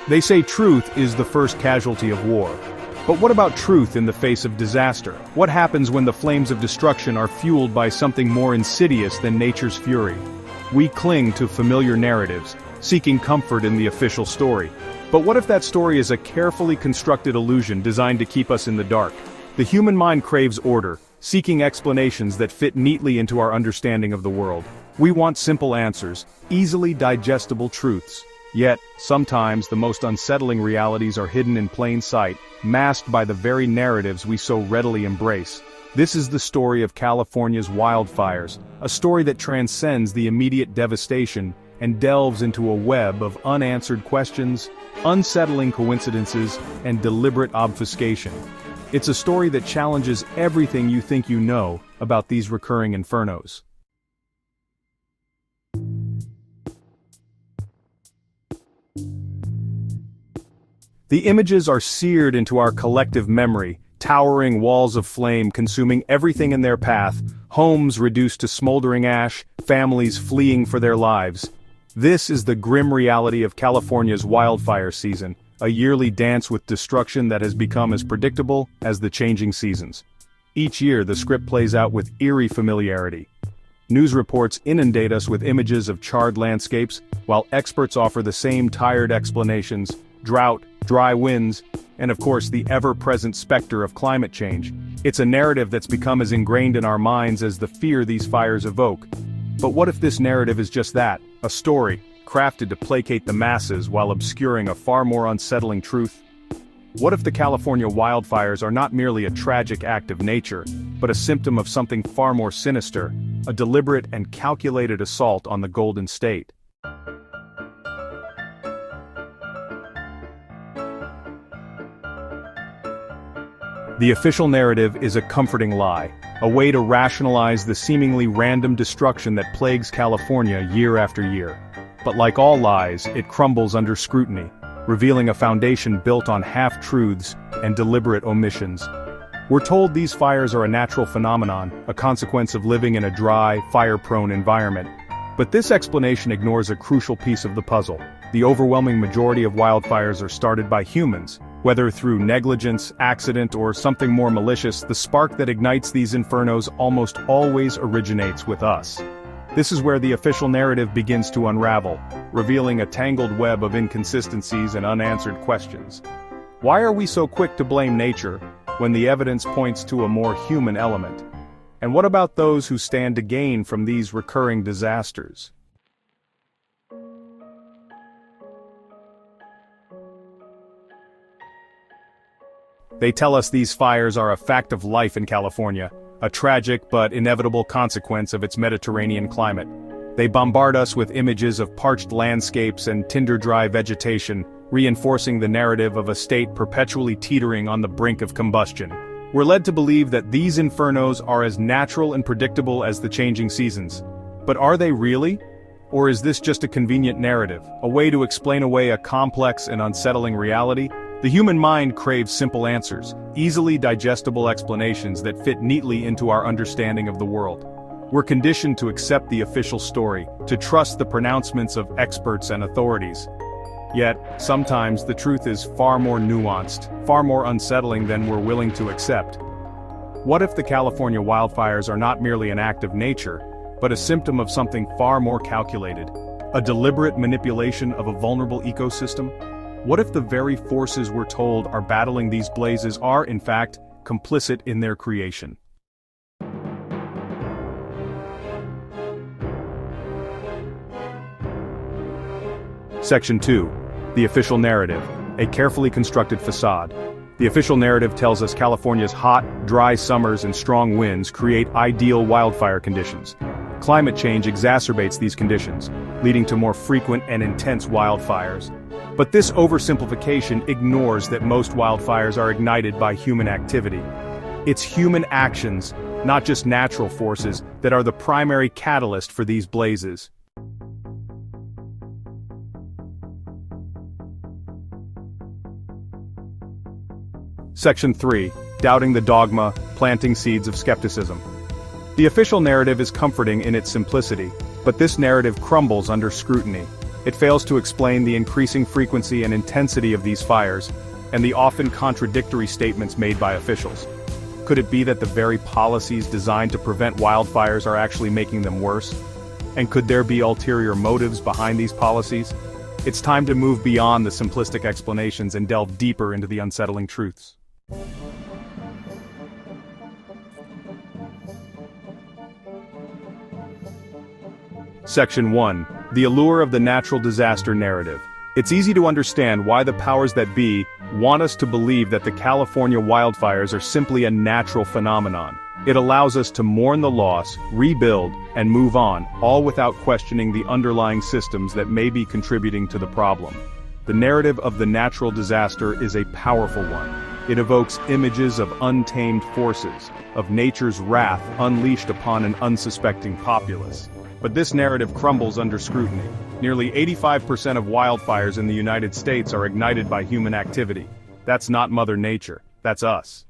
They say truth is the first casualty of war. But what about truth in the face of disaster? What happens when the flames of destruction are fueled by something more insidious than nature's fury? We cling to familiar narratives, seeking comfort in the official story. But what if that story is a carefully constructed illusion designed to keep us in the dark? The human mind craves order, seeking explanations that fit neatly into our understanding of the world. We want simple answers, easily digestible truths. Yet, sometimes the most unsettling realities are hidden in plain sight, masked by the very narratives we so readily embrace. This is the story of California's wildfires, a story that transcends the immediate devastation and delves into a web of unanswered questions, unsettling coincidences, and deliberate obfuscation. It's a story that challenges everything you think you know about these recurring infernos. The images are seared into our collective memory, towering walls of flame consuming everything in their path, homes reduced to smoldering ash, families fleeing for their lives. This is the grim reality of California's wildfire season, a yearly dance with destruction that has become as predictable as the changing seasons. Each year the script plays out with eerie familiarity. News reports inundate us with images of charred landscapes, while experts offer the same tired explanations: drought, dry winds, and of course the ever-present specter of climate change. It's a narrative that's become as ingrained in our minds as the fear these fires evoke. But what if this narrative is just that, a story, crafted to placate the masses while obscuring a far more unsettling truth? What if the California wildfires are not merely a tragic act of nature, but a symptom of something far more sinister, a deliberate and calculated assault on the Golden State? The official narrative is a comforting lie, a way to rationalize the seemingly random destruction that plagues California year after year. But like all lies, it crumbles under scrutiny, revealing a foundation built on half-truths and deliberate omissions. We're told these fires are a natural phenomenon, a consequence of living in a dry, fire-prone environment. But this explanation ignores a crucial piece of the puzzle. The overwhelming majority of wildfires are started by humans. Whether through negligence, accident, or something more malicious, the spark that ignites these infernos almost always originates with us. This is where the official narrative begins to unravel, revealing a tangled web of inconsistencies and unanswered questions. Why are we so quick to blame nature, when the evidence points to a more human element? And what about those who stand to gain from these recurring disasters? They tell us these fires are a fact of life in California, a tragic but inevitable consequence of its Mediterranean climate. They bombard us with images of parched landscapes and tinder-dry vegetation, reinforcing the narrative of a state perpetually teetering on the brink of combustion. We're led to believe that these infernos are as natural and predictable as the changing seasons. But are they really? Or is this just a convenient narrative, a way to explain away a complex and unsettling reality? The human mind craves simple answers, easily digestible explanations that fit neatly into our understanding of the world. We're conditioned to accept the official story, to trust the pronouncements of experts and authorities. Yet, sometimes the truth is far more nuanced, far more unsettling than we're willing to accept. What if the California wildfires are not merely an act of nature, but a symptom of something far more calculated, a deliberate manipulation of a vulnerable ecosystem? What if the very forces we're told are battling these blazes are, in fact, complicit in their creation? Section 2. The official narrative, a carefully constructed facade. The official narrative tells us California's hot, dry summers and strong winds create ideal wildfire conditions. Climate change exacerbates these conditions, leading to more frequent and intense wildfires. But this oversimplification ignores that most wildfires are ignited by human activity. It's human actions, not just natural forces, that are the primary catalyst for these blazes. Section 3. Doubting the dogma, planting seeds of skepticism. The official narrative is comforting in its simplicity, but this narrative crumbles under scrutiny. It fails to explain the increasing frequency and intensity of these fires, and the often contradictory statements made by officials. Could it be that the very policies designed to prevent wildfires are actually making them worse? And could there be ulterior motives behind these policies? It's time to move beyond the simplistic explanations and delve deeper into the unsettling truths. Section 1. The allure of the natural disaster narrative. It's easy to understand why the powers that be want us to believe that the California wildfires are simply a natural phenomenon. It allows us to mourn the loss, rebuild, and move on, all without questioning the underlying systems that may be contributing to the problem. The narrative of the natural disaster is a powerful one. It evokes images of untamed forces, of nature's wrath unleashed upon an unsuspecting populace. But this narrative crumbles under scrutiny. Nearly 85% of wildfires in the United States are ignited by human activity. That's not Mother Nature, that's us.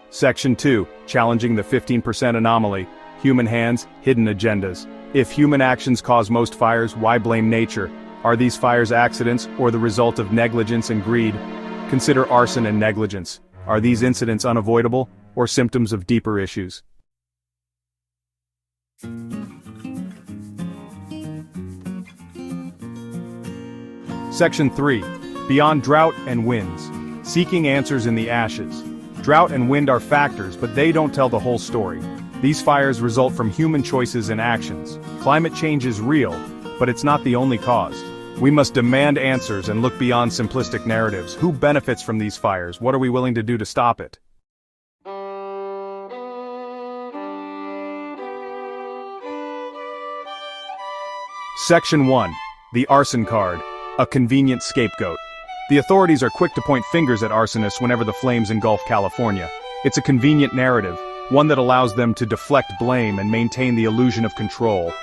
Section 2. Challenging the 15% anomaly. Human hands, hidden agendas. If human actions cause most fires, why blame nature? Are these fires accidents, or the result of negligence and greed? Consider arson and negligence. Are these incidents unavoidable, or symptoms of deeper issues? Section 3. Beyond drought and winds. Seeking answers in the ashes. Drought and wind are factors, but they don't tell the whole story. These fires result from human choices and actions. Climate change is real, but it's not the only cause. We must demand answers and look beyond simplistic narratives. Who benefits from these fires? What are we willing to do to stop it? Section 1. The arson card. A convenient scapegoat. The authorities are quick to point fingers at arsonists whenever the flames engulf California. It's a convenient narrative, one that allows them to deflect blame and maintain the illusion of control.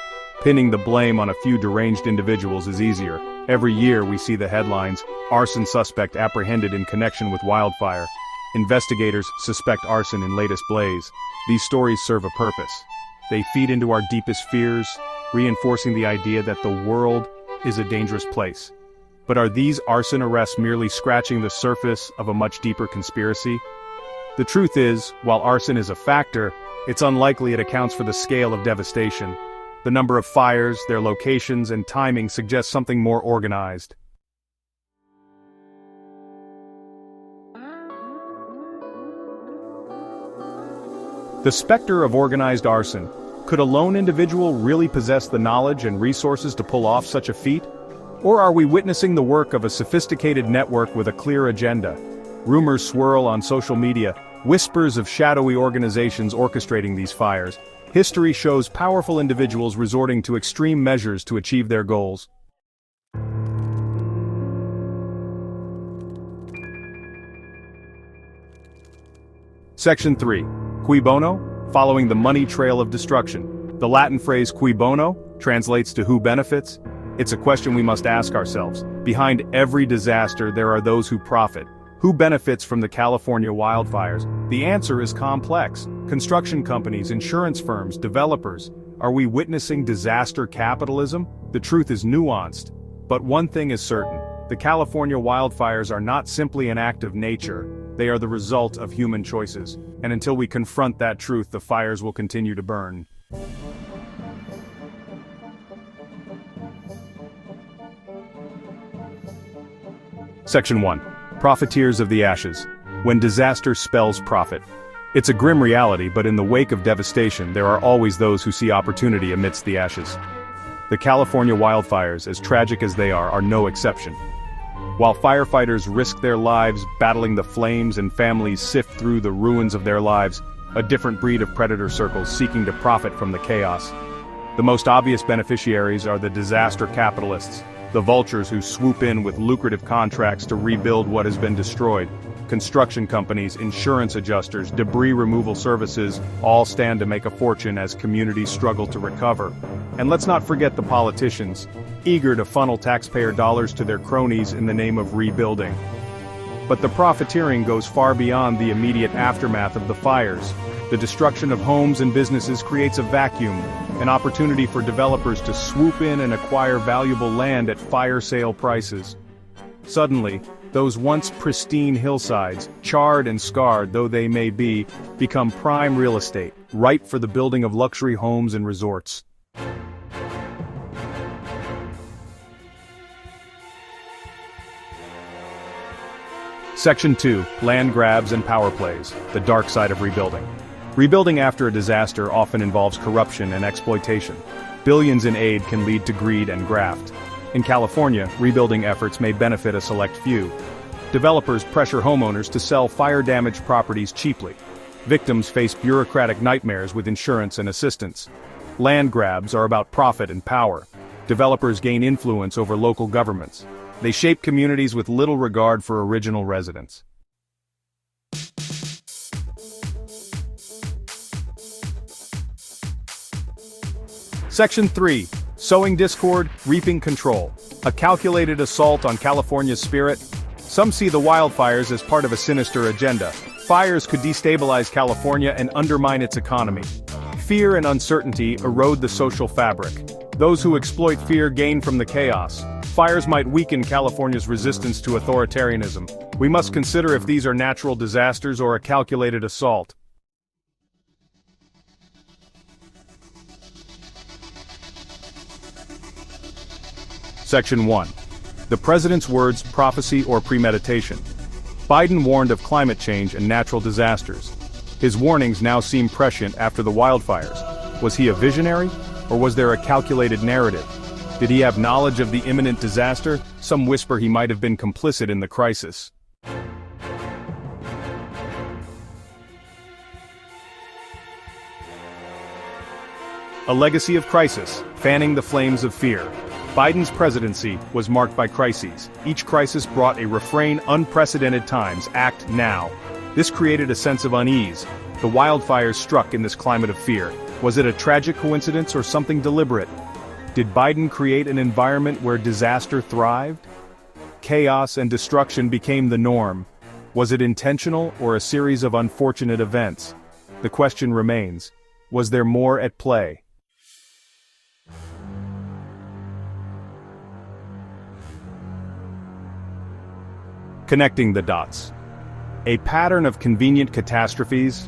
Pinning the blame on a few deranged individuals is easier. Every year we see the headlines, arson suspect apprehended in connection with wildfire. Investigators suspect arson in latest blaze. These stories serve a purpose. They feed into our deepest fears, reinforcing the idea that the world is a dangerous place. But are these arson arrests merely scratching the surface of a much deeper conspiracy? The truth is, while arson is a factor, it's unlikely it accounts for the scale of devastation. The number of fires, their locations, and timing suggest something more organized. The specter of organized arson. Could a lone individual really possess the knowledge and resources to pull off such a feat? Or are we witnessing the work of a sophisticated network with a clear agenda? Rumors swirl on social media, whispers of shadowy organizations orchestrating these fires. History shows powerful individuals resorting to extreme measures to achieve their goals. Section 3. Cui bono? Following the money trail of destruction. The Latin phrase cui bono translates to who benefits. It's a question we must ask ourselves. Behind every disaster there are those who profit. Who benefits from the California wildfires? The answer is complex. Construction companies, insurance firms, developers. Are we witnessing disaster capitalism? The truth is nuanced. But one thing is certain. The California wildfires are not simply an act of nature. They are the result of human choices. And until we confront that truth, the fires will continue to burn. Section 1. Profiteers of the ashes. When disaster spells profit. It's a grim reality, but in the wake of devastation, there are always those who see opportunity amidst the ashes. The California wildfires, as tragic as they are no exception. While firefighters risk their lives battling the flames and families sift through the ruins of their lives, a different breed of predator circles seeking to profit from the chaos. The most obvious beneficiaries are the disaster capitalists, the vultures who swoop in with lucrative contracts to rebuild what has been destroyed. Construction companies, insurance adjusters, debris removal services all stand to make a fortune as communities struggle to recover. And let's not forget the politicians, eager to funnel taxpayer dollars to their cronies in the name of rebuilding. But the profiteering goes far beyond the immediate aftermath of the fires. The destruction of homes and businesses creates a vacuum, an opportunity for developers to swoop in and acquire valuable land at fire sale prices. Suddenly, those once pristine hillsides, charred and scarred though they may be, become prime real estate, ripe for the building of luxury homes and resorts. Section 2. Land grabs and power plays, the dark side of rebuilding. Rebuilding after a disaster often involves corruption and exploitation. Billions in aid can lead to greed and graft. In California, rebuilding efforts may benefit a select few. Developers pressure homeowners to sell fire-damaged properties cheaply. Victims face bureaucratic nightmares with insurance and assistance. Land grabs are about profit and power. Developers gain influence over local governments. They shape communities with little regard for original residents. Section 3. Sowing discord, reaping control. A calculated assault on California's spirit. Some see the wildfires as part of a sinister agenda. Fires could destabilize California and undermine its economy. Fear and uncertainty erode the social fabric. Those who exploit fear gain from the chaos. Fires might weaken California's resistance to authoritarianism. We must consider if these are natural disasters or a calculated assault. Section 1. The President's words, prophecy or premeditation. Biden warned of climate change and natural disasters. His warnings now seem prescient after the wildfires. Was he a visionary, or was there a calculated narrative? Did he have knowledge of the imminent disaster? Some whisper he might have been complicit in the crisis. A legacy of crisis, fanning the flames of fear. Biden's presidency was marked by crises. Each crisis brought a refrain: unprecedented times, act now. This created a sense of unease. The wildfires struck in this climate of fear. Was it a tragic coincidence or something deliberate? Did Biden create an environment where disaster thrived? Chaos and destruction became the norm. Was it intentional or a series of unfortunate events? The question remains: was there more at play? Connecting the dots. A pattern of convenient catastrophes.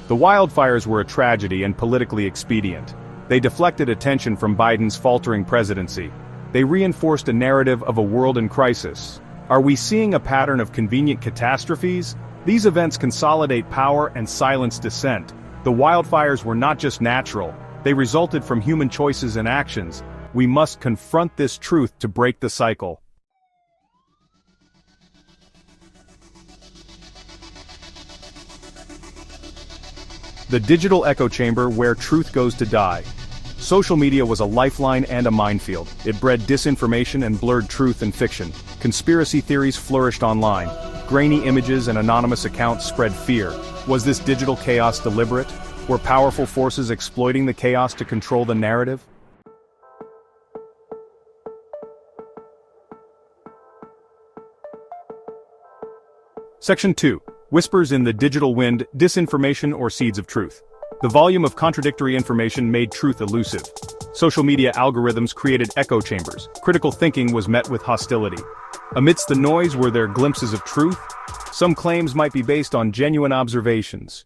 The wildfires were a tragedy and politically expedient. They deflected attention from Biden's faltering presidency. They reinforced a narrative of a world in crisis. Are we seeing a pattern of convenient catastrophes? These events consolidate power and silence dissent. The wildfires were not just natural. They resulted from human choices and actions. We must confront this truth to break the cycle. The digital echo chamber where truth goes to die. Social media was a lifeline and a minefield. It bred disinformation and blurred truth and fiction. Conspiracy theories flourished online. Grainy images and anonymous accounts spread fear. Was this digital chaos deliberate? Were powerful forces exploiting the chaos to control the narrative? Section 2. Whispers in the digital wind, disinformation or seeds of truth. The volume of contradictory information made truth elusive. Social media algorithms created echo chambers. Critical thinking was met with hostility. Amidst the noise were there glimpses of truth? Some claims might be based on genuine observations.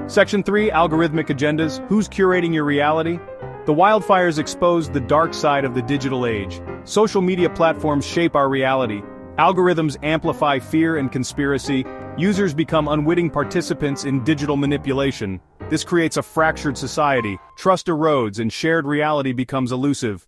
Section 3. Algorithmic agendas. Who's curating your reality? The wildfires exposed the dark side of the digital age. Social media platforms shape our reality. Algorithms amplify fear and conspiracy. Users become unwitting participants in digital manipulation. This creates a fractured society. Trust erodes and shared reality becomes elusive.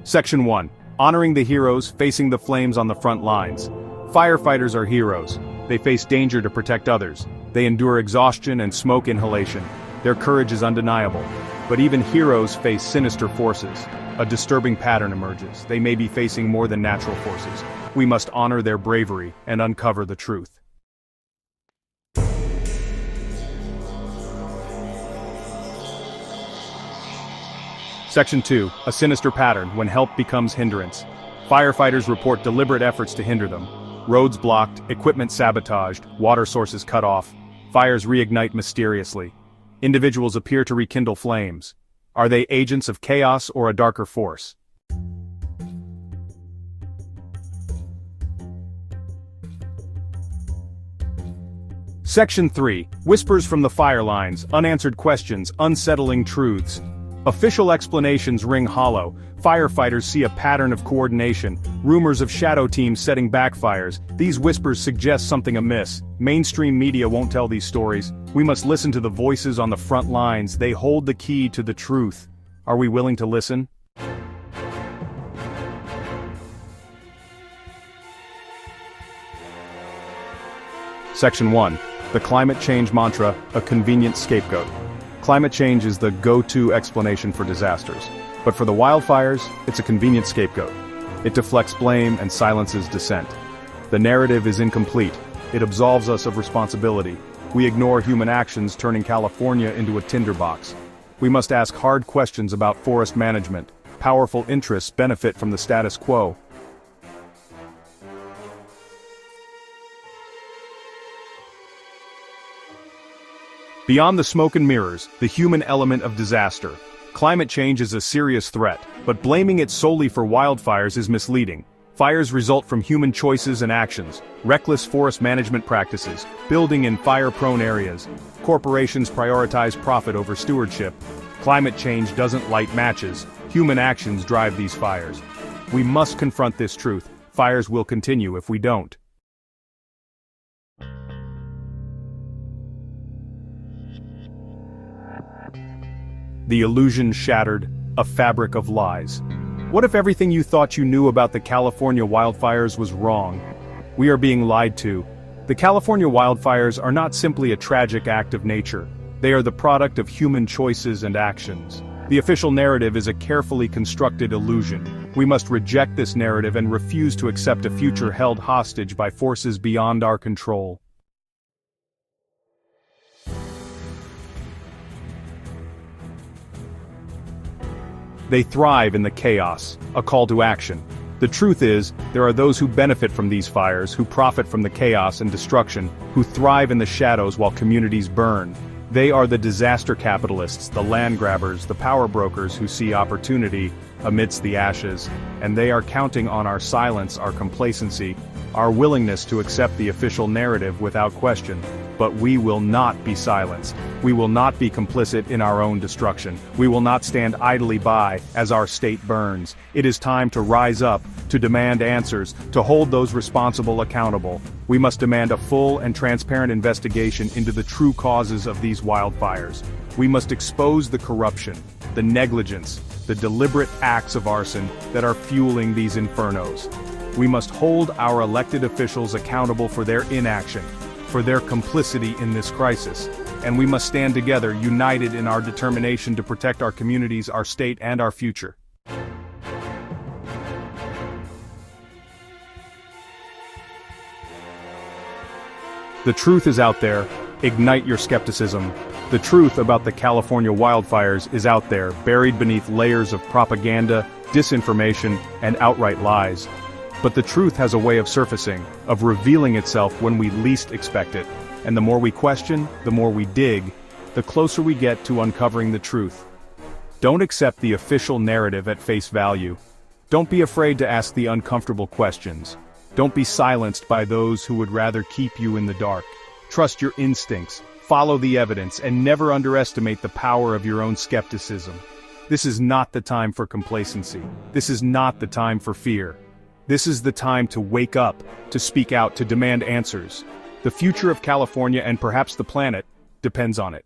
Section 1. Honoring the heroes facing the flames on the front lines. Firefighters are heroes. They face danger to protect others. They endure exhaustion and smoke inhalation. Their courage is undeniable. But even heroes face sinister forces. A disturbing pattern emerges. They may be facing more than natural forces. We must honor their bravery and uncover the truth. Section 2. A sinister pattern when help becomes hindrance. Firefighters report deliberate efforts to hinder them. Roads blocked, equipment sabotaged, water sources cut off. Fires reignite mysteriously. Individuals appear to rekindle flames. Are they agents of chaos or a darker force? Section 3. Whispers from the fire lines, unanswered questions, unsettling truths. Official explanations ring hollow. Firefighters see a pattern of coordination, rumors of shadow teams setting backfires. These whispers suggest something amiss. Mainstream media won't tell these stories. We must listen to the voices on the front lines. They hold the key to the truth. Are we willing to listen? Section 1. The climate change mantra, a convenient scapegoat. Climate change is the go-to explanation for disasters. But for the wildfires, it's a convenient scapegoat. It deflects blame and silences dissent. The narrative is incomplete. It absolves us of responsibility. We ignore human actions, turning California into a tinderbox. We must ask hard questions about forest management. Powerful interests benefit from the status quo. Beyond the smoke and mirrors, the human element of disaster. Climate change is a serious threat, but blaming it solely for wildfires is misleading. Fires result from human choices and actions, reckless forest management practices, building in fire-prone areas. Corporations prioritize profit over stewardship. Climate change doesn't light matches. Human actions drive these fires. We must confront this truth. Fires will continue if we don't. The illusion shattered, a fabric of lies. What if everything you thought you knew about the California wildfires was wrong? We are being lied to. The California wildfires are not simply a tragic act of nature. They are the product of human choices and actions. The official narrative is a carefully constructed illusion. We must reject this narrative and refuse to accept a future held hostage by forces beyond our control. They thrive in the chaos, a call to action. The truth is, there are those who benefit from these fires, who profit from the chaos and destruction, who thrive in the shadows while communities burn. They are the disaster capitalists, the land grabbers, the power brokers who see opportunity amidst the ashes, and they are counting on our silence, our complacency, our willingness to accept the official narrative without question. But we will not be silenced. We will not be complicit in our own destruction. We will not stand idly by as our state burns. It is time to rise up, to demand answers, to hold those responsible accountable. We must demand a full and transparent investigation into the true causes of these wildfires. We must expose the corruption, the negligence, the deliberate acts of arson that are fueling these infernos. We must hold our elected officials accountable for their inaction, for their complicity in this crisis, and we must stand together, united in our determination to protect our communities, our state, and our future. The truth is out there. Ignite your skepticism. The truth about the California wildfires is out there, buried beneath layers of propaganda, disinformation, and outright lies. But the truth has a way of surfacing, of revealing itself when we least expect it. And the more we question, the more we dig, the closer we get to uncovering the truth. Don't accept the official narrative at face value. Don't be afraid to ask the uncomfortable questions. Don't be silenced by those who would rather keep you in the dark. Trust your instincts, follow the evidence, and never underestimate the power of your own skepticism. This is not the time for complacency. This is not the time for fear. This is the time to wake up, to speak out, to demand answers. The future of California and perhaps the planet depends on it.